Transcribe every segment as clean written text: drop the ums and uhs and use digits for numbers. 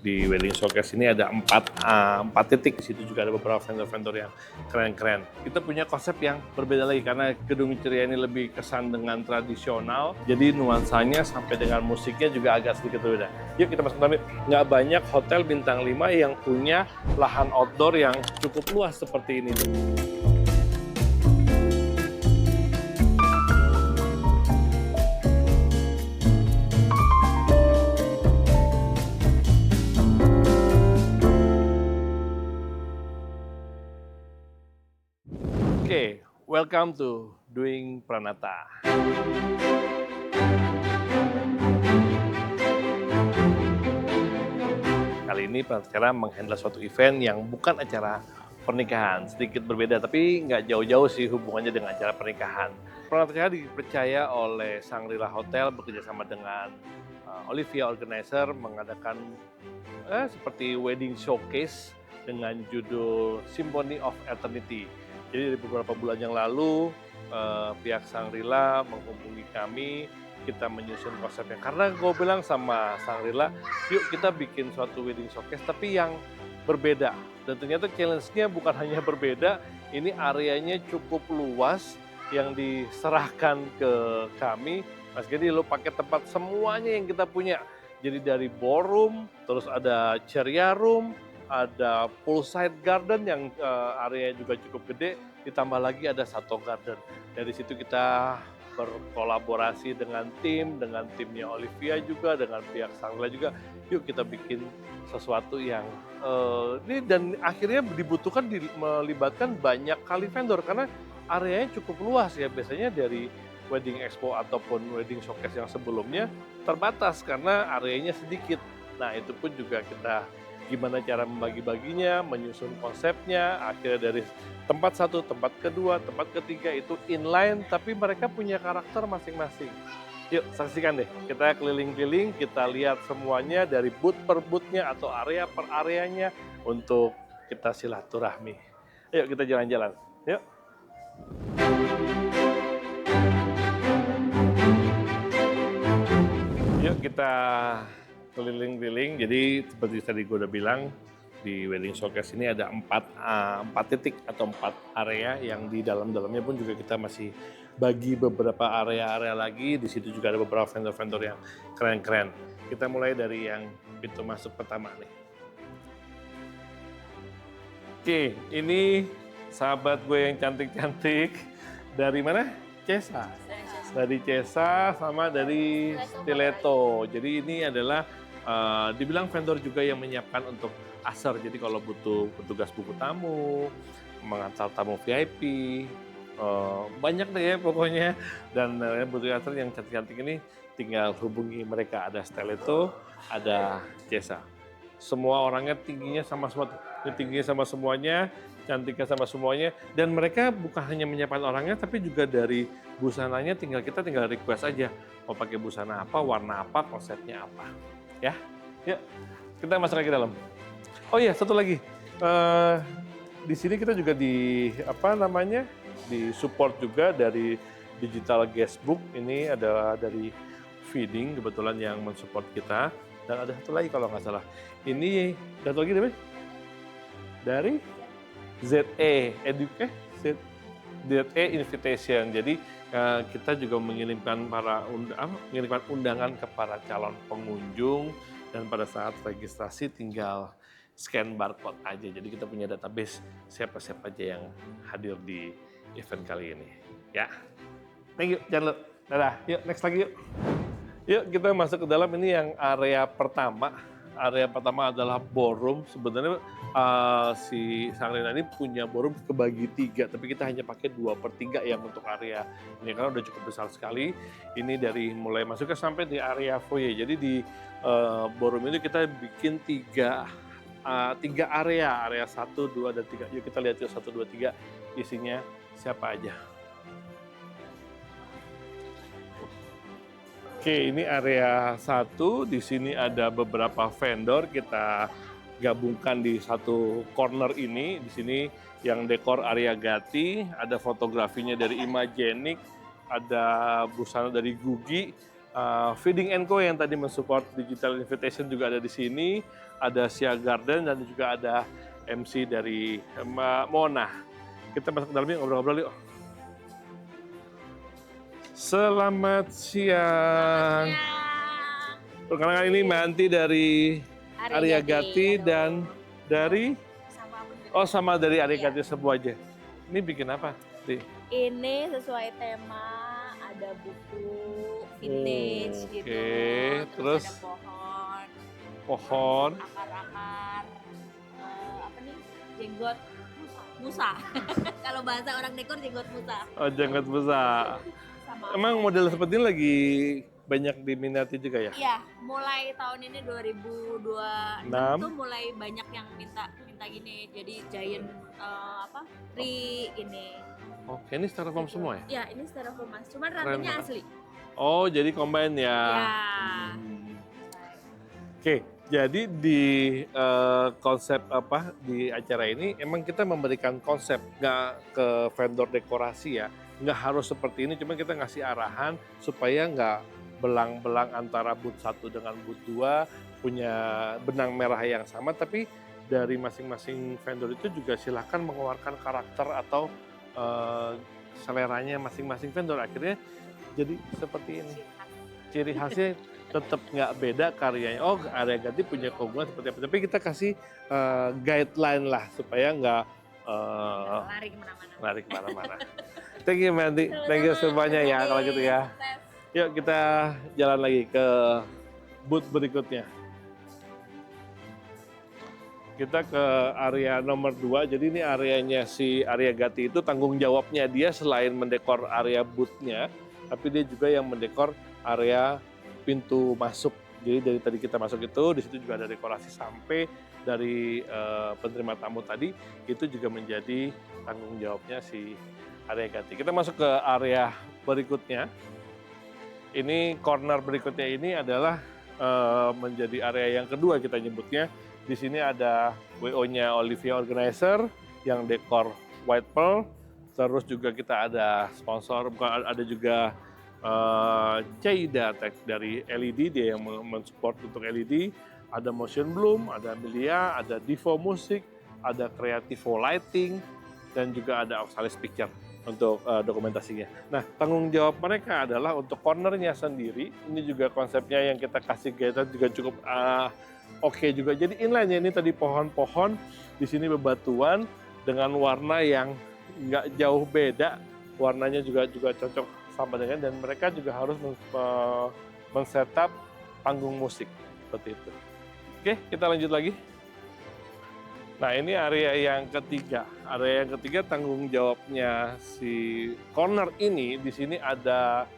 Di wedding showcase ini ada empat titik. Di situ juga ada beberapa vendor-vendor yang keren-keren. Kita punya konsep yang berbeda lagi karena Gedung Ceria ini lebih kesan dengan tradisional. Jadi nuansanya sampai dengan musiknya juga agak sedikit berbeda. Yuk kita masuk dalam. Nggak banyak hotel bintang 5 yang punya lahan outdoor yang cukup luas seperti ini. Oke, welcome to Doing Pranata. Kali ini Pranata menghandle suatu event yang bukan acara pernikahan, sedikit berbeda, tapi nggak jauh-jauh sih hubungannya dengan acara pernikahan. Pranata dipercaya oleh Shangri-La Hotel bekerjasama dengan Olivia Organizer mengadakan seperti wedding showcase dengan judul Symphony of Eternity. Jadi dari beberapa bulan yang lalu pihak Shangri-La menghubungi kami, kita menyusun konsepnya. Karena gue bilang sama Shangri-La, yuk kita bikin suatu wedding showcase tapi yang berbeda. Dan ternyata challenge-nya bukan hanya berbeda, ini areanya cukup luas yang diserahkan ke kami. Mas Gedi, lo pakai tempat semuanya yang kita punya. Jadi dari ballroom, terus ada Ceria Room, ada poolside garden yang area juga cukup gede, ditambah lagi ada Sato Garden. Dari situ kita berkolaborasi dengan timnya Olivia juga, dengan pihak Shangri-La juga. Yuk kita bikin sesuatu yang ini, dan akhirnya dibutuhkan melibatkan banyak kali vendor karena areanya cukup luas ya. Biasanya dari wedding expo ataupun wedding showcase yang sebelumnya terbatas karena areanya sedikit. Nah itu pun juga kita gimana cara membagi-baginya, menyusun konsepnya, akhirnya dari tempat satu, tempat kedua, tempat ketiga itu inline, tapi mereka punya karakter masing-masing. Yuk saksikan deh, kita keliling-keliling, kita lihat semuanya dari booth per booth-nya atau area per areanya untuk kita silaturahmi. Yuk kita jalan-jalan, yuk. Yuk kita keliling-keliling. Jadi seperti tadi gue udah bilang, di wedding showcase ini ada empat titik atau 4 area yang di dalamnya pun juga kita masih bagi beberapa area-area lagi. Di situ juga ada beberapa vendor-vendor yang keren-keren. Kita mulai dari yang pintu masuk pertama nih. Oke, ini sahabat gue yang cantik-cantik. Dari mana? Cesa. Dari Cesa sama dari Stiletto. Jadi ini adalah dibilang vendor juga yang menyiapkan untuk aser. Jadi kalau butuh petugas buku tamu, mengantar tamu VIP, banyak deh ya pokoknya. Dan butuh aser yang cantik-cantik ini tinggal hubungi mereka. Ada Stiletto, ada Cesa. Semua orangnya tingginya sama semua, tingginya sama semuanya, cantiknya sama semuanya, dan mereka bukan hanya menyiapkan orangnya, tapi juga dari busananya kita tinggal request aja mau pakai busana apa, warna apa, konsepnya apa, ya. Yuk, kita masuk lagi dalam. Oh iya, satu lagi, di sini kita juga di support juga dari digital guestbook. Ini ada dari Feeding kebetulan yang mensupport kita. Dan ada satu lagi kalau nggak salah. Ini satu lagi dari ZE Invitation. Jadi kita juga mengirimkan undangan kepada calon pengunjung, dan pada saat registrasi tinggal scan barcode aja. Jadi kita punya database siapa-siapa aja yang hadir di event kali ini. Ya, thank you, jangan lupa. Dadah, yuk next lagi yuk. Yuk kita masuk ke dalam. Ini yang area pertama. Area pertama adalah ballroom. Sebenarnya si Shangri-La ini punya ballroom kebagi 3, tapi kita hanya pakai 2/3 yang untuk area ini karena udah cukup besar sekali. Ini dari mulai masuknya sampai di area foyer. Jadi di ballroom ini kita bikin 3 area 1, 2, dan 3. Yuk kita lihat yuk 1, 2, 3 isinya siapa aja. Oke, ini area 1. Di sini ada beberapa vendor kita gabungkan di satu corner ini. Di sini yang dekor area Gati, ada fotografinya dari Imagenic, ada busana dari Gugi, Feeding & Co yang tadi mensupport Digital Invitation juga ada di sini, ada Sia Garden dan juga ada MC dari Mbak Mona. Kita masuk ke dalam yuk, ngobrol-ngobrol yuk. Selamat siang. Perkenalkan ini Mbak Anti dari Aryagati dan dari sama dari Aryagati Sebuaja. Ini bikin apa? Ini sesuai tema, ada buku vintage gitu. Terus ada pohon, akar-akar, apa nih, jenggot musa. Kalau bahasa orang dekor jenggot musa. Oh, jenggot musa. Emang model seperti ini lagi banyak diminati juga ya? Iya, mulai tahun ini 2026 tuh mulai banyak yang minta gini. Jadi giant ini. Oke, ini styrofoam semua ya? Iya, ini styrofoam Mas. Cuman rantainya asli. Oh, jadi combine ya? Iya. Oke, jadi di konsep di acara ini emang kita memberikan konsep, nggak ke vendor dekorasi ya. Nggak harus seperti ini, cuma kita ngasih arahan supaya nggak belang-belang antara booth 1 dengan booth 2 punya benang merah yang sama, tapi dari masing-masing vendor itu juga silahkan mengeluarkan karakter atau seleranya masing-masing vendor. Akhirnya jadi seperti ini. Ciri khasnya tetap nggak beda karyanya. Oh, Aryagati punya keunggulan seperti apa. Tapi kita kasih guideline lah supaya nggak lari kemana-mana. Thank you, Mandy. Thank you semuanya ya kalau gitu ya. Yuk kita jalan lagi ke booth berikutnya. Kita ke area nomor 2. Jadi ini areanya si Aryagati itu tanggung jawabnya dia selain mendekor area booth-nya, tapi dia juga yang mendekor area pintu masuk. Jadi dari tadi kita masuk itu, di situ juga ada dekorasi sampai dari penerima tamu tadi, itu juga menjadi tanggung jawabnya si Aryagati. Kita masuk ke area berikutnya. Ini corner berikutnya ini adalah menjadi area yang kedua kita nyebutnya. Di sini ada WO-nya Olivia Organizer yang dekor White Pearl. Terus juga kita ada sponsor, ada juga Caida Tech dari LED, dia yang mensupport untuk LED. Ada Motion Bloom, ada Amelia, ada Divo Music, ada Creativo Lighting, dan juga ada Oxalis Picture untuk dokumentasinya. Nah, tanggung jawab mereka adalah untuk cornernya sendiri. Ini juga konsepnya yang kita kasih guideline juga cukup oke juga. Jadi inline-nya ini tadi pohon-pohon, di sini bebatuan dengan warna yang nggak jauh beda. Warnanya juga cocok sama dengan, dan mereka juga harus men-setup panggung musik seperti itu. Oke, kita lanjut lagi. Nah, ini area yang ketiga. Area yang ketiga tanggung jawabnya si corner ini. Di sini ada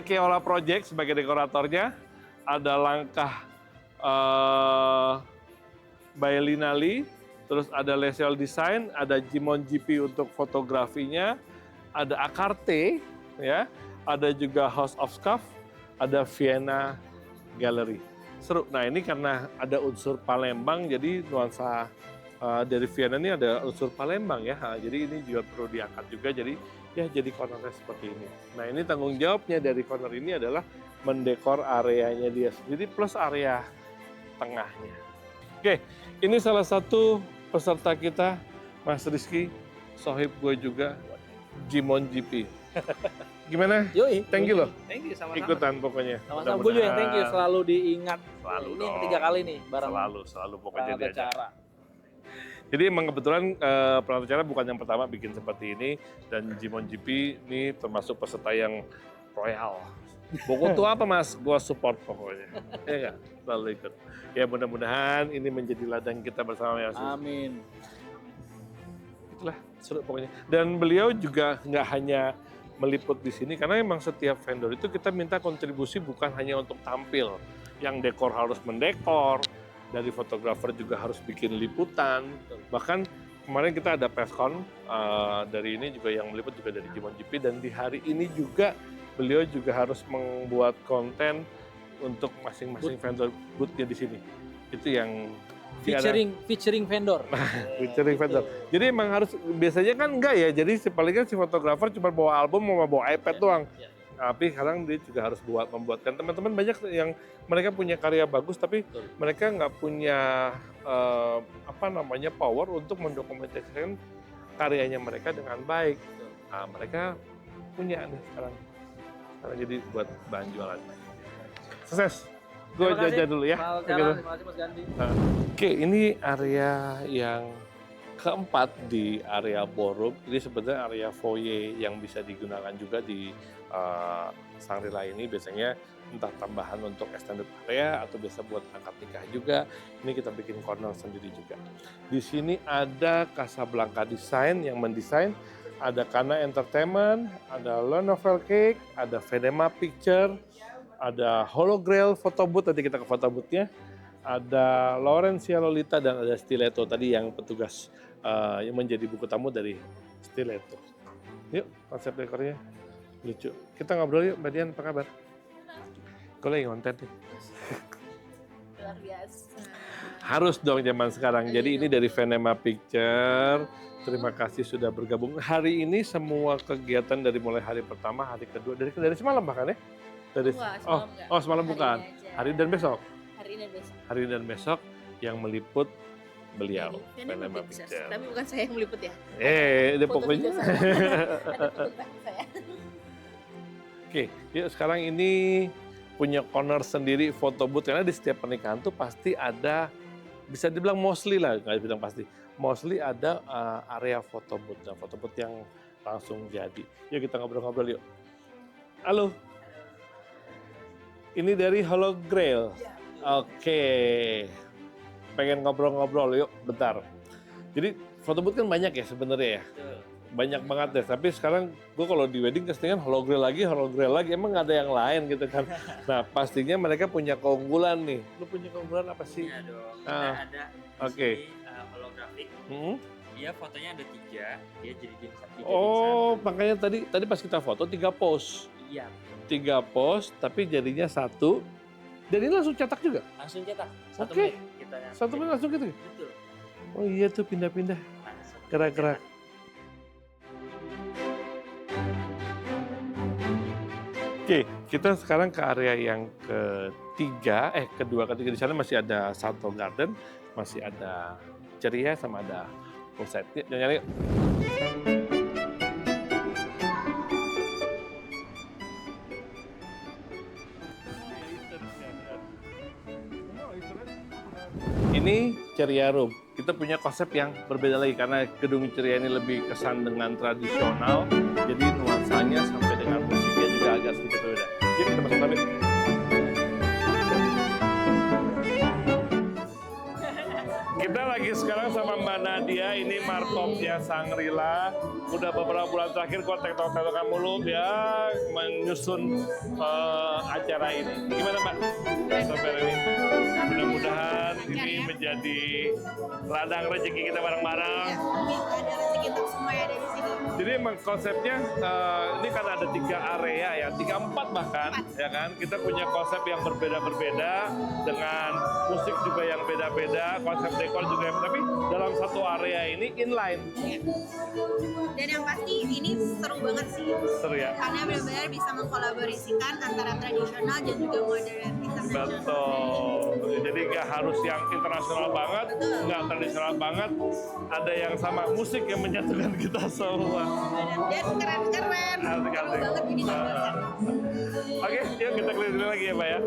Keola Project sebagai dekoratornya. Ada Langkah by Linali, terus ada Lesel Design, ada Jimon GP untuk fotografinya, ada Akarte ya, ada juga House of Scarf, ada Vienna Gallery. Seru. Nah, ini karena ada unsur Palembang, jadi nuansa dari Vienna ini ada unsur Palembang ya. Jadi ini juga perlu diangkat juga, jadi ya jadi cornernya seperti ini. Nah, ini tanggung jawabnya dari corner ini adalah mendekor areanya dia sendiri plus area tengahnya. Oke, ini salah satu peserta kita, Mas Rizky, sohib gue juga, Jimon GP. Gimana? Yoi. Thank you loh. Thank you, sama-sama. Ikutan pokoknya. Sama-sama, gue juga yang thank you, selalu diingat. Selalu ini yang ketiga kali nih, bareng selalu pokoknya perangkat acara. Jadi emang kebetulan perangkat acara bukan yang pertama bikin seperti ini, dan Jimon GP ini termasuk peserta yang royal. Pokok tuh apa Mas? Gua support pokoknya. Ya nggak? Selalu ikut. Ya mudah-mudahan ini menjadi ladang kita bersama ya. Amin. Itulah seru pokoknya. Dan beliau juga nggak hanya meliput di sini, karena memang setiap vendor itu kita minta kontribusi bukan hanya untuk tampil. Yang dekor harus mendekor, dari fotografer juga harus bikin liputan. Bahkan kemarin kita ada preskon dari ini juga yang meliput juga dari Jimon GP, dan di hari ini juga beliau juga harus membuat konten untuk masing-masing vendor booth-nya di sini. Itu yang featuring vendor. Featuring vendor. Jadi emang harus, biasanya kan enggak ya. Jadi paling kan si fotografer cuma bawa album, mau bawa iPad doang. Tapi sekarang dia juga harus membuatkan. Teman-teman banyak yang mereka punya karya bagus, tapi Betul. mereka nggak punya power untuk mendokumentasikan karyanya mereka dengan baik. Nah, mereka punya nih sekarang jadi buat bahan jualan. Sukses. Gue Terima kasih. jajan dulu ya. Selamat Oke, jalan, terima kasih Mas Gandhi. Oke, ini area yang keempat di area ballroom. Ini sebenarnya area foyer yang bisa digunakan juga di Shangri-La ini. Biasanya entah tambahan untuk extended area atau biasa buat angkat nikah juga. Ini kita bikin corner sendiri juga. Di sini ada Casablanca Design yang mendesain. Ada Kana Entertainment, ada Lenovel Cake, ada Venema Picture, ada Holograil Photo Booth, nanti kita ke photo booth-nya. Ada Laurencia Lolita dan ada Stiletto tadi yang petugas yang menjadi buku tamu dari Stiletto. Yuk, konsep dekornya lucu. Kita ngobrol yuk, Mbak Dian, apa kabar? Gue lagi konten nih. Luar biasa. Harus dong zaman sekarang. Jadi ini dari Venema Picture. Terima kasih sudah bergabung. Hari ini semua kegiatan dari mulai hari pertama, hari kedua, dari semalam bahkan ya? Dari Wah, semalam enggak. semalam Hari bukan. ini aja. Hari dan besok. Hari ini dan besok. Hari dan besok yang meliput beliau. Ini Venema Pictures. Picture. Tapi bukan saya yang meliput ya. Dia Foto pokoknya. video saya. Ada foto saya. Oke, yuk sekarang ini punya corner sendiri foto booth karena di setiap pernikahan tuh pasti ada, bisa dibilang mostly lah, nggak bilang pasti, mostly ada area foto booth. Nah, foto booth yang langsung jadi. Yuk kita ngobrol-ngobrol yuk. Halo. Ini dari Holograil. Oke. Pengen ngobrol-ngobrol yuk, bentar. Jadi foto booth kan banyak ya sebenarnya ya. Banyak banget deh, tapi sekarang gue kalau di wedding keseringan Holograil lagi, emang nggak ada yang lain gitu kan. Nah pastinya mereka punya keunggulan nih. Lu punya keunggulan apa sih? Iya dong, kita Ah, ada oke. di sini holographic. Hmm? Dia fotonya ada 3, dia dijadiin satu. Oh, makanya tadi pas kita foto 3 pose. Iya, 3 pose, tapi jadinya 1. Dan ini langsung cetak juga? langsung cetak. 1 Oke. menit kita yang 1 menit langsung gitu? Betul. Oh iya tuh pindah-pindah, Langsung gerak-gerak. Oke, kita sekarang ke area yang kedua, ketiga. Di sana masih ada Santo Garden, masih ada ceria, sama ada poolside. Yuk, jalan-jalan yuk. Ini ceria room. Kita punya konsep yang berbeda lagi karena gedung ceria ini lebih kesan dengan tradisional. Jadi nuansanya sampai dengan musiknya juga agak sedikit berbeda. Yuk kita masuk tapi. Kita lagi sekarang sama Mbak Nadia, ini markopnya Shangri-La. Udah beberapa bulan terakhir gua tektok-tektokan mulu ya menyusun acara ini. Gimana Mbak? Sampai ini. Mudah-mudahan ini menjadi ladang rezeki kita bareng-bareng. Ada rezeki untuk semua yang ada di sini. Jadi emang konsepnya ini kan ada 3 area ya, 3-4 bahkan, ya kan. Kita punya konsep yang berbeda-berbeda dengan musik juga yang beda-beda, konsep dekor juga yang tapi dalam satu area ini inline. Iya. Dan yang pasti ini seru banget sih. Seru ya. Karena benar-benar bisa mengkolaborasikan antara tradisional dan juga modern internasional. Betul. Jadi nggak harus yang internasional banget, Betul. nggak tradisional banget. Ada yang sama musik yang menyatukan kita semua. Dan keren-keren. Asik-asik. Seru banget ini gambarnya. Oke, yuk kita keliling lagi ya Pak ya.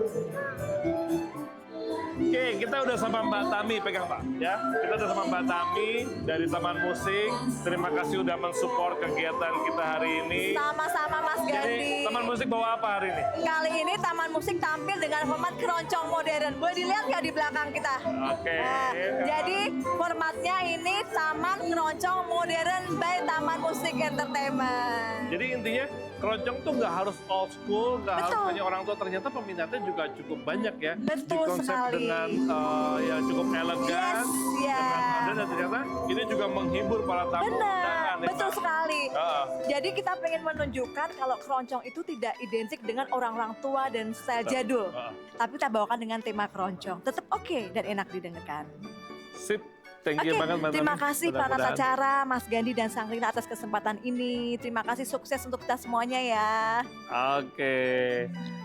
Oke, kita udah sama Mbak Tami, pegang Pak ya. Kita udah sama Mbak Tami dari Taman Musik. Terima kasih udah mensupport kegiatan kita hari ini. Sama-sama Mas Jadi Gandhi. Taman Musik bawa apa hari ini? Kali ini Taman Musik tampil dengan format keroncong modern. Boleh dilihat nggak di belakang kita? Oke. Nah, jadi formatnya ini Taman Keroncong Modern by Taman Musik Entertainment. Jadi intinya keroncong tuh nggak harus old school, nggak harus Betul. hanya orang tua. Ternyata peminatnya juga cukup banyak ya. Betul Dikonsep sekali. dengan yang cukup elegan. Yes, ya. Dengan modern, dan ternyata ini juga menghibur para tamu undangan. Benar, ya, betul Pak? sekali. Ah, Jadi kita pengen menunjukkan kalau keroncong itu tidak identik dengan orang-orang tua dan style Betul. jadul. ah. Tapi kita bawakan dengan tema keroncong. Tetap oke dan enak didengarkan. Sip. Thank you Oke, banget Mbak terima Tani. kasih para Mudah-mudahan. acara, Mas Gandhi dan Sangrila atas kesempatan ini. Terima kasih, sukses untuk kita semuanya ya. Oke,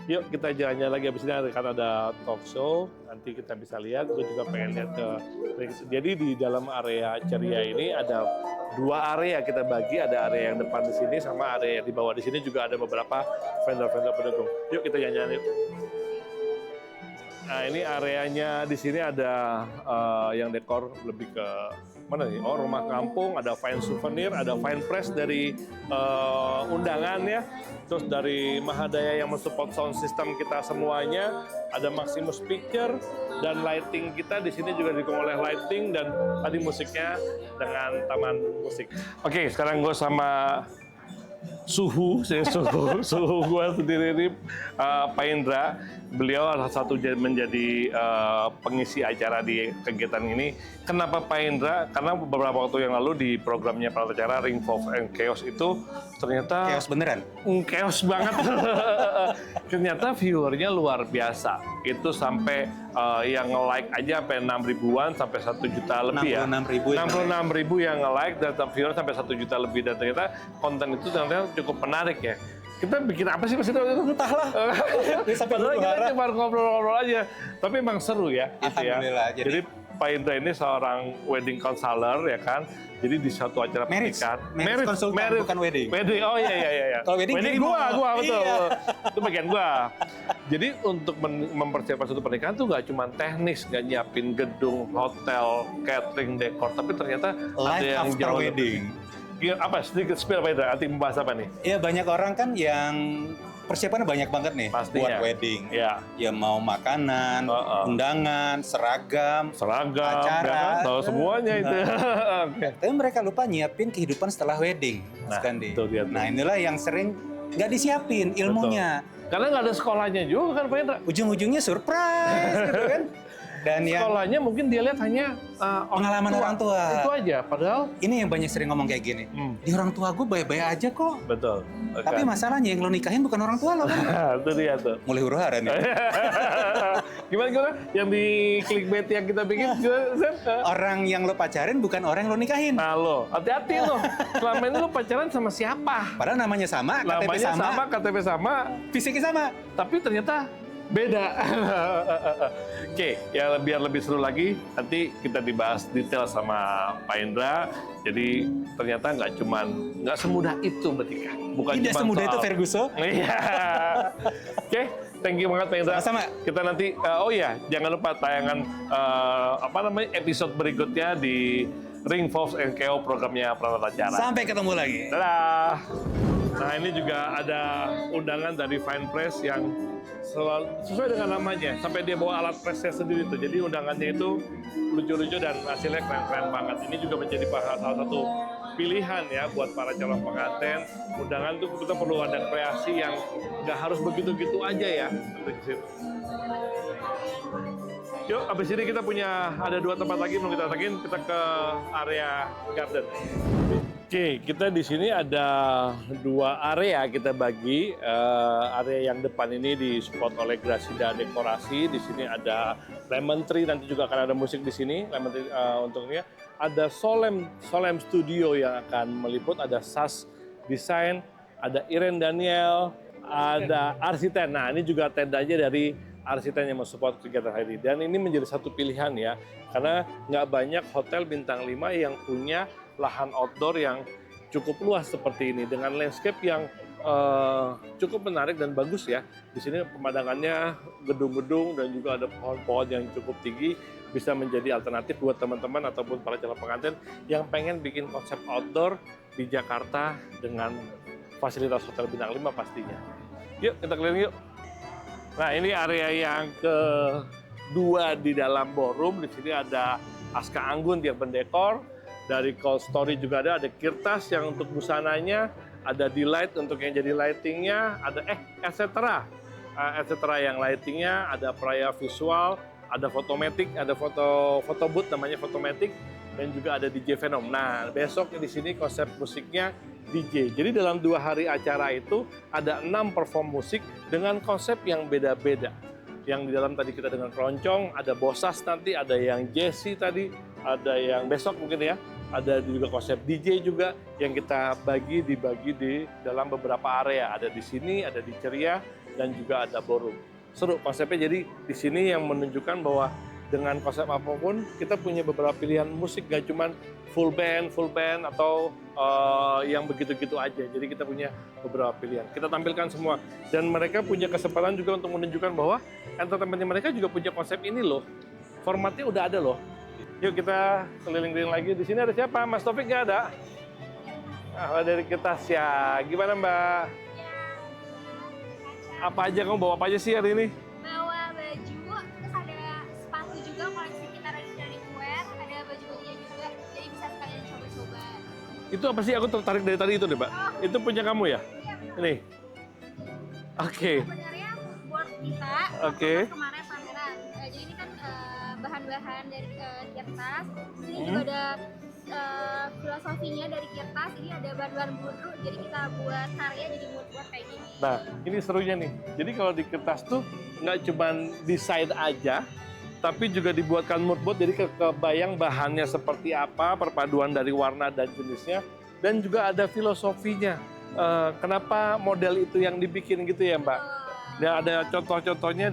yuk kita jalan-jalan lagi. Abis ini kan ada talk show, nanti kita bisa lihat. Gue juga pengen lihat ke. Jadi di dalam area ceria ini ada 2 area kita bagi. Ada area yang depan di sini sama area yang di bawah. Di sini juga ada beberapa vendor-vendor pendukung. Yuk kita jalan-jalan yuk. Nah ini areanya di sini ada yang dekor lebih ke mana nih? Oh rumah kampung, ada fine souvenir, ada fine press dari undangan ya. Terus dari Mahadaya yang mensupport sound system kita semuanya, ada Maximus Picture dan lighting kita di sini juga didukung oleh lighting dan tadi musiknya dengan taman musik. Oke, sekarang gue sama suhu gue sendiri ini Pak Indra. Beliau adalah satu menjadi pengisi acara di kegiatan ini. Kenapa Pak Indra? Karena beberapa waktu yang lalu di programnya Pratacara Ring of Chaos itu ternyata Chaos beneran? Chaos banget. Ternyata viewernya luar biasa. Itu sampai yang nge-like aja sampai 6 ribuan sampai 1 juta lebih ya. 66 ribu yang nge-like dan viewer sampai 1 juta lebih. Dan ternyata konten itu ternyata cukup menarik ya. Kita bikin apa sih Mas itu? Entahlah. Padahal kita cuma ngobrol-ngobrol aja. Tapi emang seru ya. Gitu ya. Alhamdulillah. Jadi Pak Indra ini seorang wedding counselor ya kan. Jadi di suatu acara pernikahan. Marriage konsultan, bukan wedding. Wedding, oh iya. Kalau wedding gua betul. Iya. Itu bagian gua. Jadi untuk mempersiapkan suatu pernikahan tuh nggak cuma teknis, nggak nyiapin gedung, hotel, catering, dekor, tapi ternyata ada Life yang after jauh wedding. Apa sedikit spill Pak Indra? Nanti membahas apa nih? Iya, banyak orang kan yang persiapannya banyak banget nih Pastinya. buat wedding. Ya, Ya mau makanan, undangan, seragam, ya acara, kan? Tahu semuanya itu. Oke. tapi mereka lupa nyiapin kehidupan setelah wedding, Mas Nah, Kandi. itu dia tuh. Nah, inilah yang sering nggak disiapin ilmunya. Karena nggak ada sekolahnya juga kan Pak Indra. Ujung-ujungnya surprise gitu kan. Dan yang Sekolahnya mungkin dia lihat hanya pengalaman orang tua. Itu aja, padahal ini yang banyak sering ngomong kayak gini. Di orang tua gue baik-baik aja kok. betul. Tapi masalahnya yang lo nikahin bukan orang tua lo kan. itu dia tuh. Mulai huru-hara nih. Gimana? Yang di clickbait yang kita bikin gimana, Sam? Orang yang lo pacarin bukan orang yang lo nikahin. Nah lo, hati-hati lo. Selama ini lo pacaran sama siapa? Padahal namanya sama, KTP Namanya sama, sama, KTP sama, fisiknya sama. tapi ternyata beda. Oke, ya biar lebih seru lagi, nanti kita dibahas detail sama Pak Indra. Jadi ternyata nggak semudah itu bernikah. Bukan Tidak cuma semudah soal- itu Ferguso. Iya. Oke, thank you banget Pak Indra. Sama-sama. Kita nanti, oh iya, jangan lupa tayangan episode berikutnya di Ring Fox and KO programnya Pratacara. Sampai ketemu lagi. Dadah. Nah ini juga ada undangan dari Fine Press yang sesuai dengan namanya. Sampai dia bawa alat pressnya sendiri tuh. Jadi undangannya itu lucu-lucu dan hasilnya keren-keren banget. Ini juga menjadi salah satu pilihan ya buat para calon pengantin. Undangan tuh kita perlu ada kreasi yang nggak harus begitu-gitu aja ya. Yuk, abis ini kita ada 2 tempat lagi belum kita datangin. Kita ke area garden. Oke, kita di sini ada 2 area kita bagi. Area yang depan ini disupport oleh Gracida Dekorasi. Di sini ada Lemon Tree, nanti juga akan ada musik di sini. Lemon Tree untuknya. Ada Solem Studio yang akan meliput. Ada SAS Design, ada Iren Daniel, ada Arsiten. Nah, ini juga tendanya dari Arsiten yang mensupport kegiatan hari ini. Dan ini menjadi satu pilihan ya, karena nggak banyak hotel bintang 5 yang punya lahan outdoor yang cukup luas seperti ini dengan landscape yang cukup menarik dan bagus ya. Di sini pemandangannya gedung-gedung dan juga ada pohon-pohon yang cukup tinggi, bisa menjadi alternatif buat teman-teman ataupun para calon pengantin yang pengen bikin konsep outdoor di Jakarta dengan fasilitas hotel bintang 5 pastinya. Yuk kita keliling yuk. Nah ini area yang kedua di dalam ballroom. Di sini ada Aska Anggun yang mendekor. Dari Cold Story juga ada Kirtas yang untuk busananya, ada Delight untuk yang jadi lightingnya, ada etc. yang lightingnya, ada Praya Visual, ada Fotomatic, ada foto booth namanya Fotomatic, dan juga ada DJ Venom. Nah besok di sini konsep musiknya DJ. Jadi dalam 2 hari acara itu ada 6 perform musik dengan konsep yang beda-beda. Yang di dalam tadi kita dengan keroncong, ada Bosas nanti, ada yang Jesse tadi, ada yang besok mungkin ya, ada juga konsep DJ juga yang kita dibagi di dalam beberapa area. Ada di sini, ada di Ceria, dan juga ada ballroom. Seru konsepnya, jadi di sini yang menunjukkan bahwa dengan konsep apapun kita punya beberapa pilihan musik, gak cuman full band atau yang begitu-gitu aja. Jadi kita punya beberapa pilihan. Kita tampilkan semua dan mereka punya kesempatan juga untuk menunjukkan bahwa entertainment mereka juga punya konsep ini loh. Formatnya udah ada loh. Yuk kita keliling-keliling lagi. Di sini ada siapa? Mas Taufik nggak ada? Ah, dari kita ya. Gimana Mbak? Apa aja kamu bawa apa aja sih hari ini? Bawa baju, terus ada sepatu juga, koleksi kita dari wear, ada baju-bajunya juga, jadi bisa sekalian coba-coba. Itu apa sih? Aku tertarik dari tadi itu deh, Mbak. Itu punya kamu ya? Iya benar. Ini. Oke. Sebenarnya board kita Oke. pas kemarin pameran. Jadi ini kan bahan-bahan dari kertas. Ini juga ada filosofinya dari kertas. Ini ada bahan-bahan bulu. Jadi kita buat karya jadi mood-board kayak gini. Nah, ini serunya nih. Jadi kalau di kertas tuh nggak cuman desain aja, tapi juga dibuatkan mood board, jadi kebayang bahannya seperti apa, perpaduan dari warna dan jenisnya, dan juga ada filosofinya. Kenapa model itu yang dibikin gitu ya Mbak? Dan ada contoh-contohnya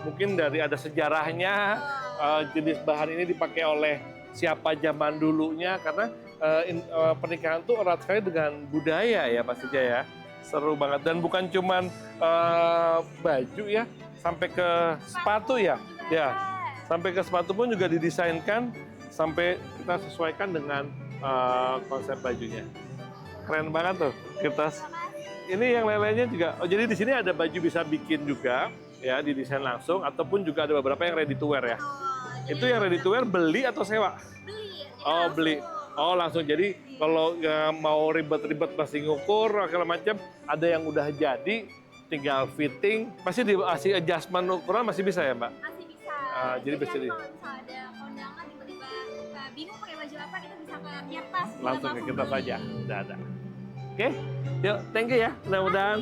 mungkin dari ada sejarahnya, jenis bahan ini dipakai oleh siapa zaman dulunya, karena pernikahan tuh erat sekali dengan budaya ya pastinya ya. Seru banget, dan bukan cuman baju ya, sampai ke sepatu ya. Ya, sampai ke sepatu pun juga didesainkan sampai kita sesuaikan dengan konsep bajunya. Keren banget tuh kertas. Ini yang lain-lainnya juga. Oh, jadi di sini ada baju bisa bikin juga ya, didesain langsung, ataupun juga ada beberapa yang ready to wear ya. Itu yang ready to wear beli atau sewa? Beli. Oh, beli. Oh, langsung. Jadi kalau nggak mau ribet-ribet masih ngukur segala macam, ada yang udah jadi, tinggal fitting. Pasti dikasih adjustment ukuran masih bisa ya, Mbak? Masih bisa. Jadi bisa kalau misalnya ada kondangan tiba-tiba bingung pakai baju apa, kita bisa ke kertas. langsung ke kita saja. Udah ada. Oke, yuk, thank you ya. Mudah-mudahan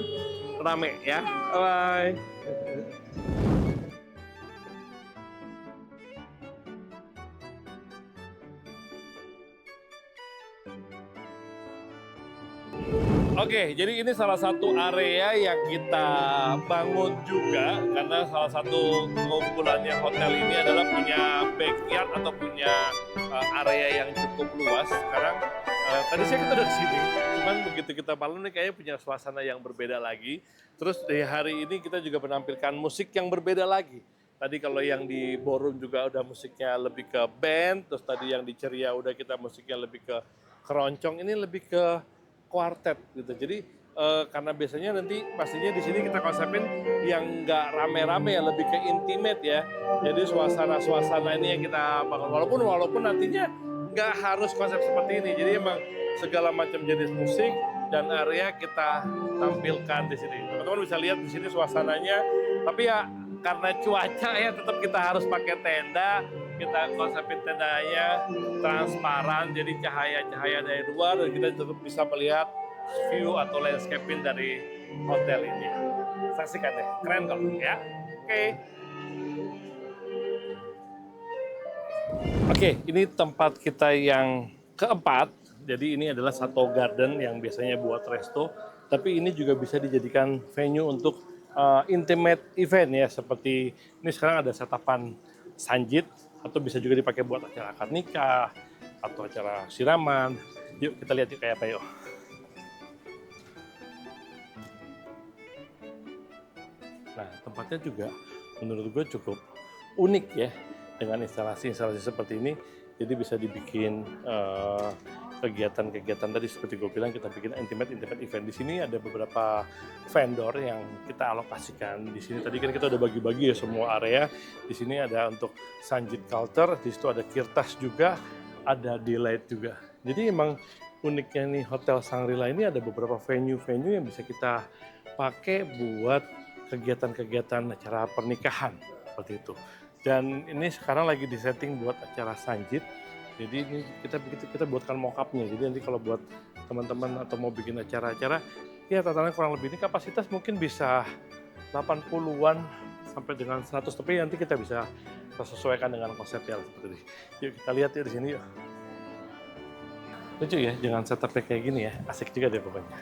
rame ya. Bye. Oke, jadi ini salah satu area yang kita bangun juga karena salah satu keunggulannya hotel ini adalah punya backyard atau punya area yang cukup luas. Sekarang tadi kita udah kesini, cuman begitu kita malam nih kayaknya punya suasana yang berbeda lagi. Terus di hari ini kita juga menampilkan musik yang berbeda lagi. Tadi kalau yang di ballroom juga udah musiknya lebih ke band, terus tadi yang di Ceria udah kita musiknya lebih ke keroncong, ini lebih ke kuartet gitu. Jadi karena biasanya nanti pastinya di sini kita konsepin yang nggak rame-rame ya, lebih ke intimate ya. Jadi suasana-suasana ini yang kita bangun. Walaupun nantinya nggak harus konsep seperti ini. Jadi emang segala macam jenis musik dan area kita tampilkan di sini. Teman-teman bisa lihat di sini suasananya. Tapi ya karena cuaca ya tetap kita harus pakai tenda. Kita konsepin tendanya transparan, jadi cahaya-cahaya dari luar dan kita tetap bisa melihat view atau landscaping dari hotel ini. Saksikan deh, keren kok ya. Oke, ini tempat kita yang keempat. Jadi ini adalah satu garden yang biasanya buat resto, tapi ini juga bisa dijadikan venue untuk intimate event ya, seperti ini sekarang ada setapan sanjit, atau bisa juga dipakai buat acara akad nikah atau acara siraman. Yuk kita lihat yuk kayak apa yuk. Nah tempatnya juga menurut gue cukup unik ya dengan instalasi-instalasi seperti ini. Jadi bisa dibikin kegiatan-kegiatan tadi seperti gue bilang, kita bikin intimate event. Di sini ada beberapa vendor yang kita alokasikan di sini. Tadi kan kita udah bagi-bagi ya semua area. Di sini ada untuk Sanjit Culture, di situ ada Kirtas juga, ada Delight juga. Jadi emang uniknya nih Hotel Shangri-La ini ada beberapa venue-venue yang bisa kita pakai buat kegiatan-kegiatan acara pernikahan seperti itu. Dan ini sekarang lagi disetting buat acara Sanjit. Jadi ini kita buatkan mock-up-nya. Jadi nanti kalau buat teman-teman atau mau bikin acara-acara, ya tatanan kurang lebih ini kapasitas mungkin bisa 80-an sampai dengan 100, tapi nanti kita bisa sesuaikan dengan konsepnya seperti ini. Yuk kita lihat ya di sini yuk. Lucu ya, dengan setupnya kayak gini ya, asik juga deh pokoknya.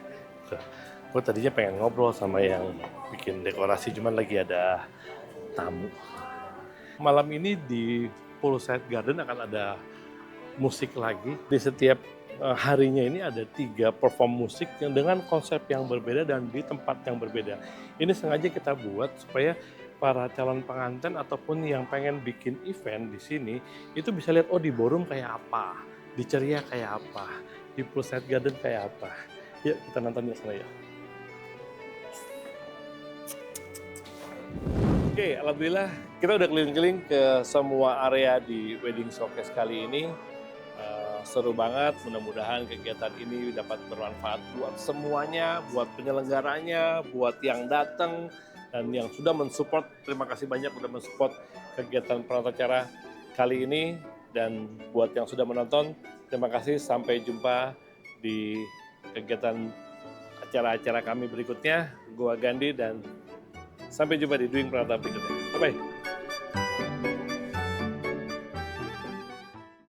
Gue tadinya pengen ngobrol sama yang bikin dekorasi, cuman lagi ada tamu. Malam ini di Poolside Garden akan ada musik lagi. Di setiap harinya ini ada 3 perform musik yang dengan konsep yang berbeda dan di tempat yang berbeda. Ini sengaja kita buat supaya para calon pengantin ataupun yang pengen bikin event di sini itu bisa lihat, oh di ballroom kayak apa, di ceria kayak apa, di Poolside Garden kayak apa. Yuk kita nonton di sana ya. Oke, alhamdulillah kita udah keliling-keliling ke semua area di Wedding Showcase kali ini. Seru banget, mudah-mudahan kegiatan ini dapat bermanfaat buat semuanya, buat penyelenggaranya, buat yang datang, dan yang sudah mensupport. Terima kasih banyak sudah mensupport kegiatan Pranatacara kali ini. Dan buat yang sudah menonton, terima kasih. Sampai jumpa di kegiatan acara-acara kami berikutnya. Gua Gandhi dan sampai jumpa di Doing Pranata berikutnya. Bye-bye.